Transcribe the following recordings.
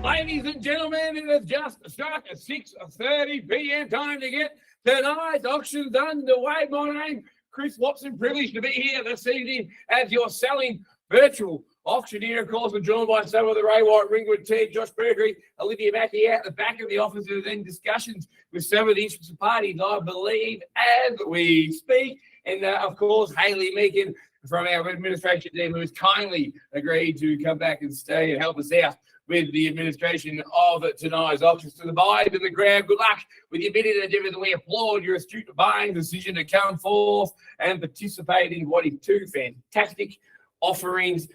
Ladies and gentlemen, it has just struck 6:30 p.m. Time to get tonight's auctions underway. My name, Chris Watson, privileged to be here this evening as your selling virtual auctioneer. Of course, we're joined by some of the Ray White Ringwood team, Josh Berkery, Olivia Mackie out the back of the office, and then discussions with some of the interested parties, I believe, as we speak. And, of course, Hayley Meakin from our administration team, who has kindly agreed to come back and stay and help us out with the administration of tonight's auctions. To the buyers in the ground, good luck with your bidding and everything. We applaud your astute buying decision to come forth and participate in what is two fantastic offerings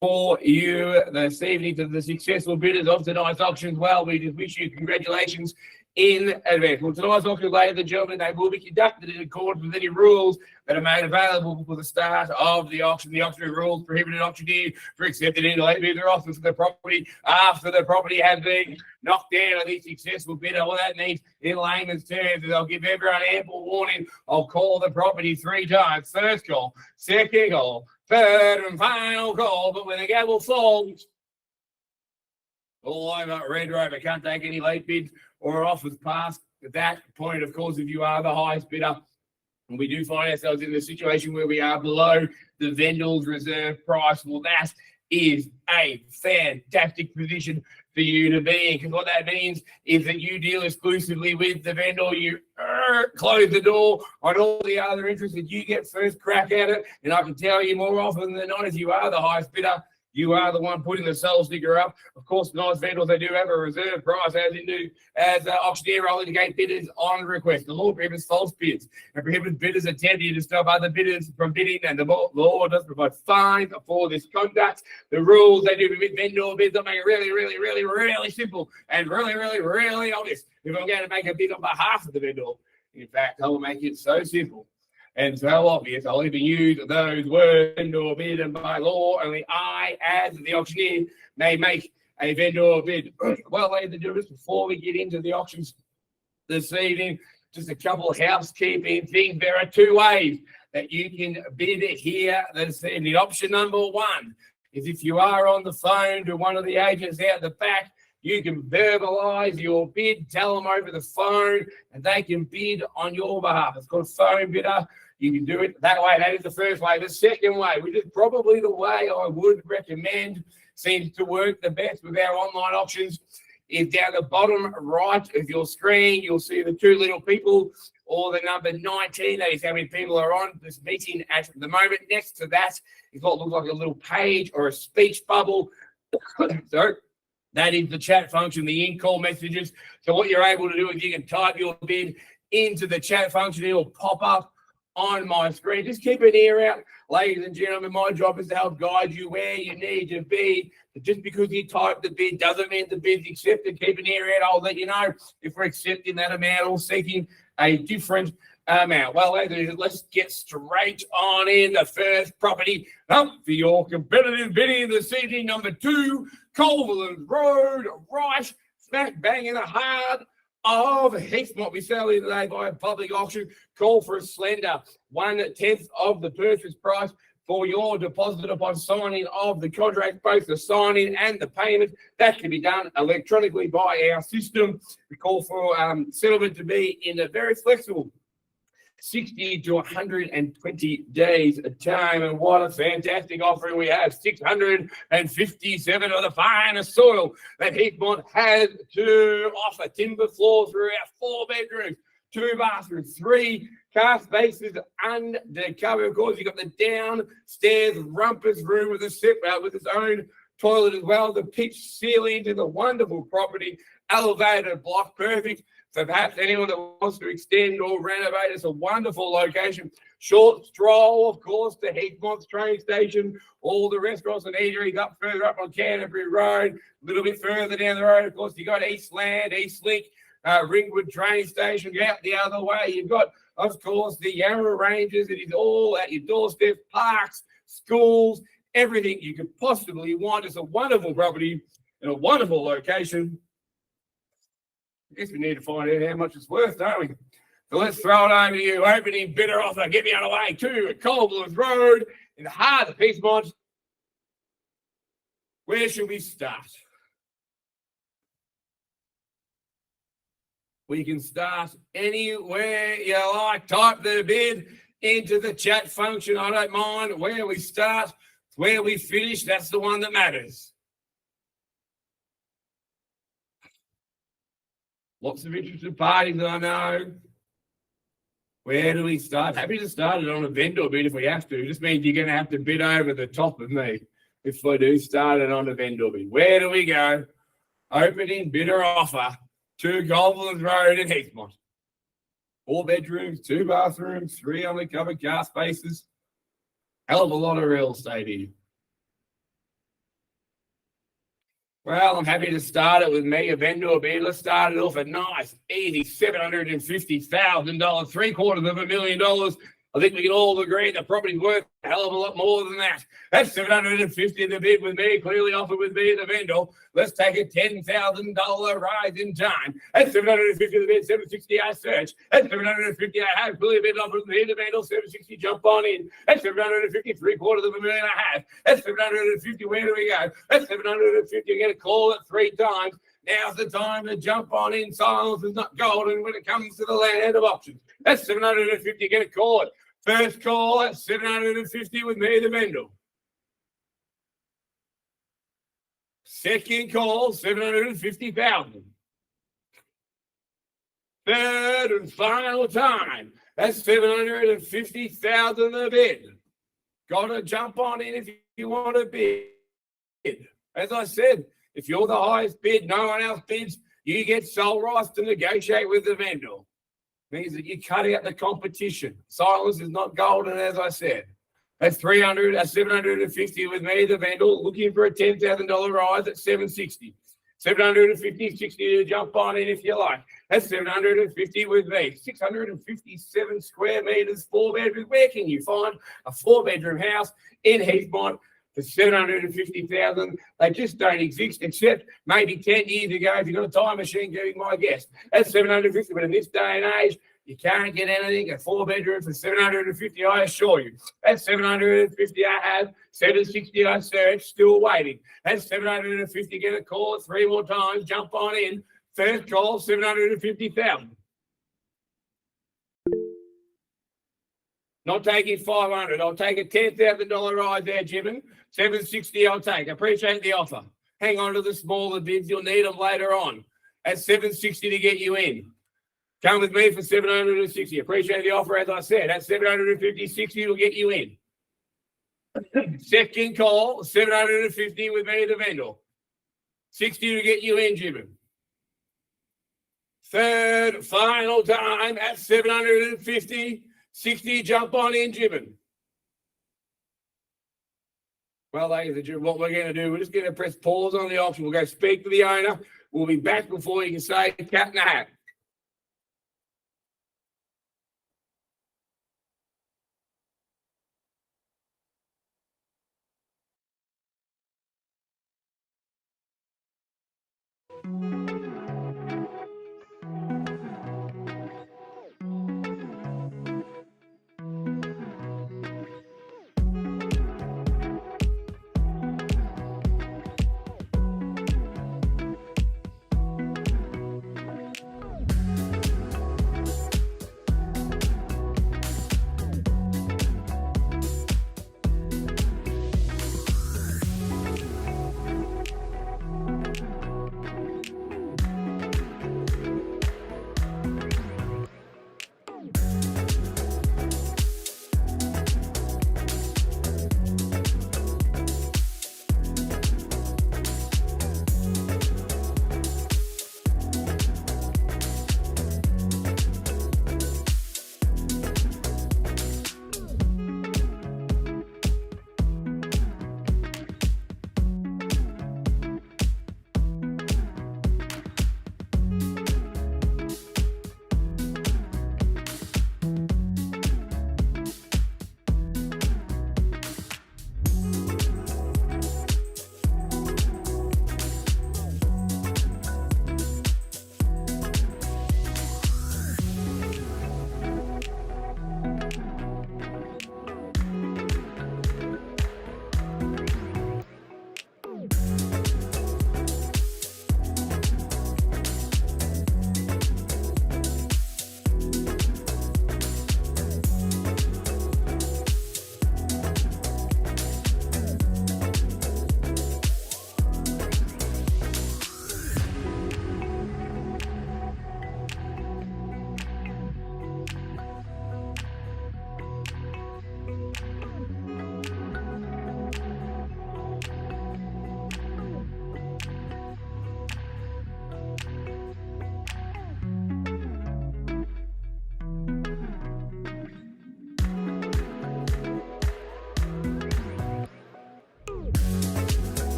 for you this evening. To the successful bidders of tonight's auctions, well, we just wish you congratulations in advance. Well, tonight's auction, ladies and gentlemen, they will be conducted in accordance with any rules that are made available for the start of the auction. The auction rules prohibit an auctioneer from accepting any late bidder offers for the property after the property has been knocked down on the successful bidder. What that means in layman's terms is I'll give everyone ample warning. I'll call the property 3 times. First call, second call, third and final call. But when the gavel falls, all over Red Rover, can't take any late bids or offers past that point. Of course, if you are the highest bidder, and we do find ourselves in the situation where we are below the vendor's reserve price, well, that is a fantastic position for you to be in, because what that means is that you deal exclusively with the vendor. You close the door on all the other interests, and you get first crack at it. And I can tell you more often than not, if you are the highest bidder, you are the one putting the sell sticker up. Of course, nice vendors, they do have a reserve price, as auctioneer roll indicate bidders on request. The law prohibits false bids and prohibits bidders attempting to stop other bidders from bidding, and the law does provide fines for this conduct. The rules they do with vendor bids make it really, really, really, really simple and really, really, really obvious. If I'm going to make a bid on behalf of the vendor, in fact, I will make it so simple and so obvious, I'll even use those words: vendor bid, and by law, only I, as the auctioneer, may make a vendor bid. Well, ladies and gentlemen, before we get into the auctions this evening, just a couple of housekeeping things. There are 2 ways that you can bid here this evening. Option number 1 is if you are on the phone to one of the agents out the back, you can verbalize your bid, tell them over the phone, and they can bid on your behalf. It's called phone bidder. You can do it that way. That is the first way. The second way, which is probably the way I would recommend, seems to work the best with our online auctions, is down the bottom right of your screen. You'll see the 2 little people, or the number 19. That is how many people are on this meeting at the moment. Next to that is what looks like a little page or a speech bubble. So that is the chat function, the in-call messages. So what you're able to do is you can type your bid into the chat function. It will pop up on my screen. Just keep an ear out, ladies and gentlemen. My job is to help guide you where you need to be. But just because you type the bid doesn't mean the bid's accepted. Keep an ear out. I'll let you know if we're accepting that amount or seeking a different amount. Well, let's get straight on in. The first property up for your competitive bidding this evening, number 2, Culverlands Road, right smack bang in the heart of Heathmont. We sell it today by a public auction. Call for a slender 1/10 of the purchase price for your deposit upon signing of the contract, both the signing and the payment. That can be done electronically by our system. We call for settlement to be in a very flexible 60 to 120 days a time. And what a fantastic offering we have. 657 of the finest soil that Heathmont has to offer. Timber floors throughout 4 bedrooms, 2 bathrooms, 3 car spaces undercover. Of course, you've got the downstairs rumpus room with with its own toilet as well. The pitch ceiling to the wonderful property, elevated block, perfect for perhaps anyone that wants to extend or renovate. It's a wonderful location. Short stroll, of course, to Heathmont's train station. All the restaurants and eateries up further up on Canterbury Road. A little bit further down the road, of course, you got Eastland, Eastlink, Ringwood train station. Out the other way, you've got, of course, the Yarra Ranges. It is all at your doorstep. Parks, schools, everything you could possibly want. It's a wonderful property in a wonderful location. I guess we need to find out how much it's worth, don't we? So let's throw it over to you. Opening bidder offer. Get me on the way to Culverlands Road in the heart of Heathmont. Where should we start? We can start anywhere you like. Type the bid into the chat function. I don't mind where we start, where we finish. That's the one that matters. Lots of interested parties, I know. Where do we start? Happy to start it on a vendor bid if we have to. It just means you're going to have to bid over the top of me if I do start it on a vendor bid. Where do we go? Opening bidder offer. 2 Culverlands Road in Heathmont. 4 bedrooms, 2 bathrooms, 3 undercover car spaces. Hell of a lot of real estate here. Well, I'm happy to start it with me, a vendor bid. Let's start it off a nice, easy $750,000, $750,000. I think we can all agree the property's worth a hell of a lot more than that. That's $750,000 the bid with me, clearly offered with me, the vendor. Let's take a $10,000 rise in time. That's $750,000 the bid, $760,000 I search. That's $750,000 I have, clearly bid offered with me, the vendor, $760,000 jump on in. That's $750,000, $750,000 I have. That's $750,000, where do we go? That's $750,000, you get a call it 3 times. Now's the time to jump on in. Silence is not golden when it comes to the land of options. That's $750,000, get a call it. First call at $750,000 with me, the vendor. Second call, $750,000. Third and final time, that's $750,000 the bid. Got to jump on in if you want to bid. As I said, if you're the highest bid, no one else bids, you get sole rights to negotiate with the vendor. Means that you cut out the competition. Silence is not golden, as I said. That's $750,000 with me, the vendor, looking for a $10,000 rise at $760,000. $750,000, $60 to jump on in if you like. That's $750,000 with me. 657 square meters, 4 bedrooms. Where can you find a 4-bedroom house in Heathmont for $750,000? They just don't exist, except maybe 10 years ago. If you've got a time machine, giving my guess. That's $750,000, but in this day and age, you can't get anything, a 4-bedroom for $750,000, I assure you. That's $750,000 I have, $760,000 I search, still waiting. That's $750,000, get a call 3 more times, jump on in. First call, $750,000. Not taking $500. I'll take a $10,000 ride there, Jimin. $760,000 I'll take. Appreciate the offer. Hang on to the smaller bids. You'll need them later on. At $760 to get you in. Come with me for $760. Appreciate the offer, as I said. At $750, $60 will get you in. Second call, $750 with me, the vendor. $60 to get you in, Jimin. Third, final time at $750. $60, jump on in, Jimin. Well, ladies and gentlemen, what we're going to do, we're just going to press pause on the auction. We'll go speak to the owner. We'll be back before you can say cat in the hat.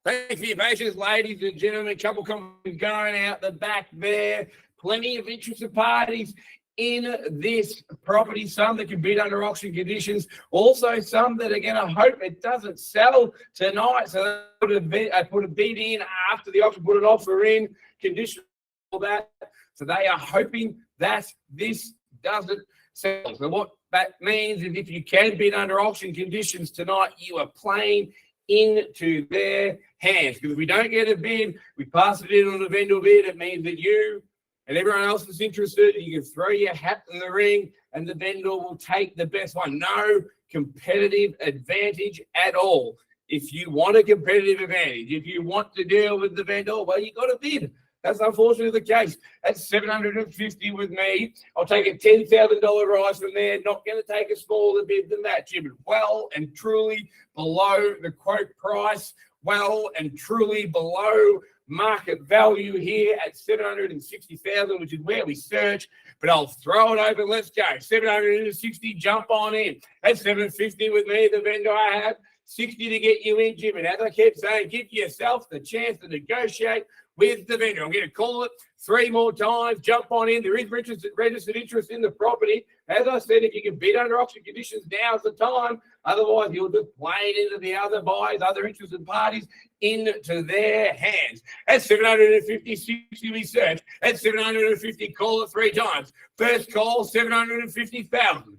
Thanks for your patience, ladies and gentlemen. A couple comments going out the back there. Plenty of interested parties in this property. Some that can bid under auction conditions. Also, some that are going to hope it doesn't sell tonight. So they put a bid in after the auction, put an offer in, condition all that. So they are hoping that this doesn't sell. So what that means is if you can bid under auction conditions tonight, you are playing into their hands. Because if we don't get a bid, we pass it in on a vendor bid. It means that you and everyone else that's interested, you can throw your hat in the ring and the vendor will take the best one. No competitive advantage at all. If you want a competitive advantage, if you want to deal with the vendor, well, you got to bid. That's unfortunately the case. That's $750 with me. I'll take a $10,000 rise from there. Not going to take a smaller bid than that, Jim. Well and truly below the quote price. Well and truly below market value here at $760,000, which is where we search. But I'll throw it over. Let's go. $760. Jump on in. That's $750 with me. The vendor I have. $60 to get you in, Jim. And as I kept saying, give yourself the chance to negotiate with the vendor. I'm going to call it 3 more times. Jump on in. There is registered interest in the property. As I said, if you can bid under auction conditions, now's the time. Otherwise, you'll just play it into the other buyers, other interested parties, into their hands. At $750, 60 we search. At $750, call it 3 times. First call, $750,000.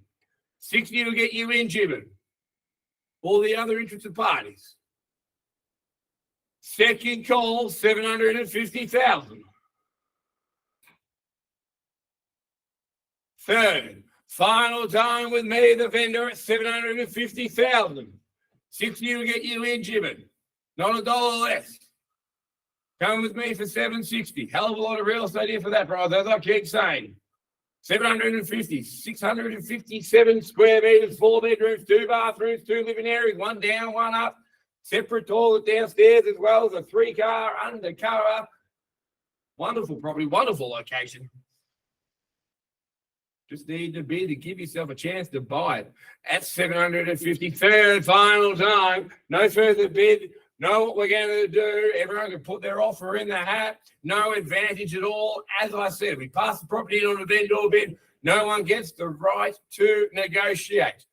60 will get you in, Jim. All the other interested parties. Second call, $750,000. Third, final time with me, the vendor, at $750,000. 60 will get you in, Jim. Not $1 less. Come with me for $760. Hell of a lot of real estate here for that price, as I keep saying. 750, 657 square meters, 4 bedrooms, 2 bathrooms, 2 living areas, 1 down, 1 up, separate toilet downstairs as well as a 3-car undercover. Wonderful property, wonderful location. Just need to bid to give yourself a chance to buy it. At 750, third final time, no further bid. Know what we're going to do. Everyone can put their offer in the hat. No advantage at all. As I said, we pass the property on a vendor bid. No one gets the right to negotiate.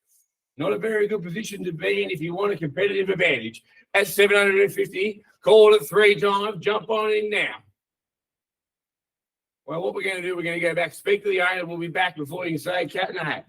Not a very good position to be in if you want a competitive advantage. At 750, call it 3 times. Jump on in now. Well, what we're going to do, we're going to go back, speak to the owner. We'll be back before you can say cat in the hat.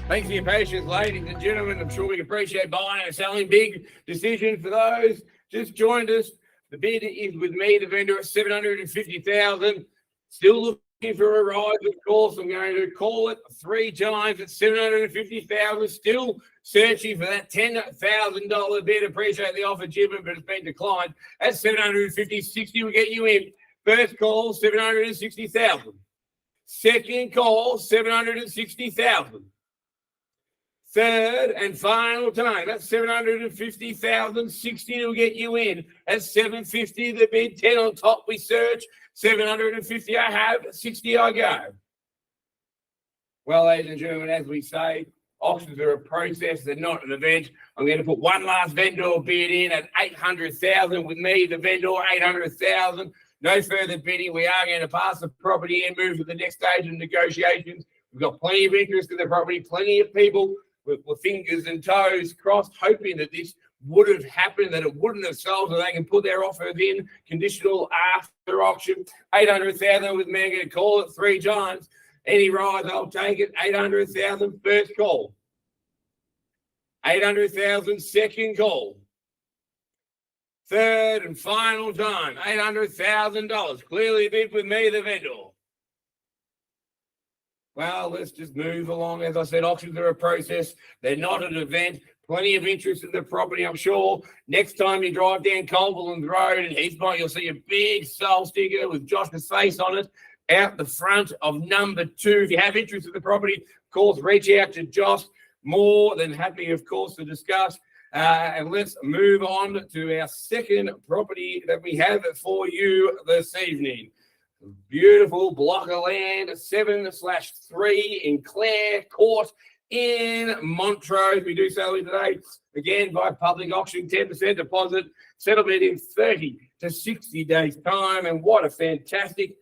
Thanks for your patience, ladies and gentlemen. I'm sure we appreciate buying and selling. Big decision for those just joined us. The bid is with me, the vendor, at $750,000. Still looking for a rise, of course. I'm going to call it 3 times at $750,000. Still searching for that $10,000 bid. Appreciate the offer, Jim, but it's been declined. At $750,000, 60 will get you in. First call, $760,000. Second call, $760,000. Third and final time. That's $750,000. 60 will get you in. At $750, the bid. 10 on top. We search. $750 I have. 60 I go. Well, ladies and gentlemen, as we say, auctions are a process. They're not an event. I'm going to put one last vendor bid in at $800,000 with me, the vendor, $800,000. No further bidding. We are going to pass the property and move to the next stage of negotiations. We've got plenty of interest in the property, plenty of people with fingers and toes crossed, hoping that this would have happened, that it wouldn't have sold, so they can put their offers in, conditional after auction. $800,000 with me. I'm going to call it 3 times. Any rise, I'll take it. $800,000 first call. $800,000 second call. Third and final time. $800,000. Clearly bid with me, the vendor. Well, let's just move along. As I said, auctions are a process. They're not an event. Plenty of interest in the property, I'm sure. Next time you drive down Culverlands Road in Heathmont, you'll see a big sold sticker with Josh's face on it out the front of number 2. If you have interest in the property, of course, reach out to Josh. More than happy, of course, to discuss. And let's move on to our second property that we have for you this evening. Beautiful block of land, 7/3 in Clare Court in Montrose. We do sell it today, again, by public auction, 10% deposit, settlement in 30 to 60 days' time. And what a fantastic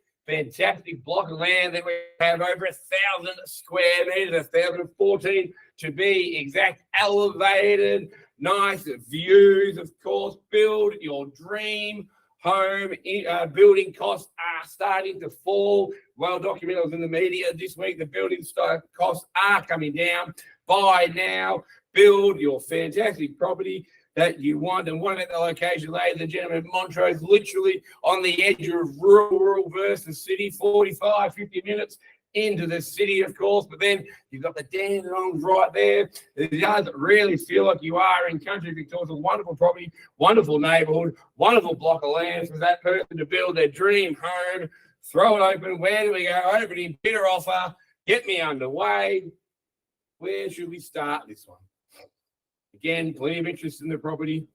block of land that we have, over 1,000 square meters, 1,014 to be exact, elevated, nice views, of course. Build your dream home. Building costs are starting to fall. Well documented. I was in the media this week. The building costs are coming down. Buy now. Build your fantastic property that you want. And one at the location, ladies and gentlemen, Montrose, literally on the edge of rural versus city, 45, 50 minutes into the city, of course. But then you've got the Dandenongs right there. It does really feel like you are in country Victoria. It's a wonderful property, wonderful neighbourhood, wonderful block of land for that person to build their dream home. Throw it open. Where do we go? Opening bidder offer. Get me underway. Where should we start this one? Again, plenty of interest in the property.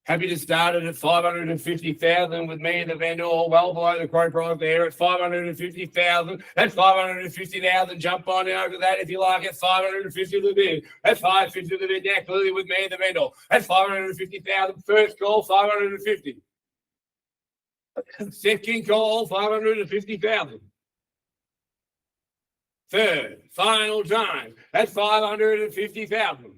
Happy to start it at $550,000 with me and the vendor, well below the quote price there at $550,000. That's $550,000. Jump on over that if you like. At $550 the bid. At $550 the bid. Now clearly with me and the vendor. At $550,000. First call, $550,000. Second call, $550,000. Third, final time. At $550,000.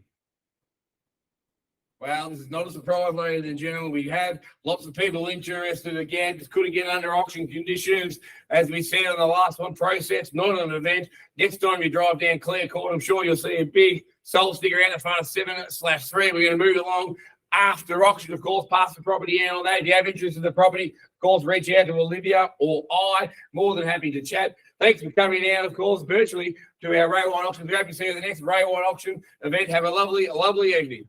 Well, this is not a surprise, ladies and gentlemen. We have lots of people interested. Again, just couldn't get under auction conditions. As we said on the last one, process, not an event. Next time you drive down Clare Court, I'm sure you'll see a big sold sticker out in front of 7/3. We're going to move along after auction, of course, pass the property out on that. If you have interest in the property, of course, reach out to Olivia or I. More than happy to chat. Thanks for coming out, of course, virtually to our Ray 1 auction. We hope to see you at the next Ray 1 auction event. Have a lovely evening.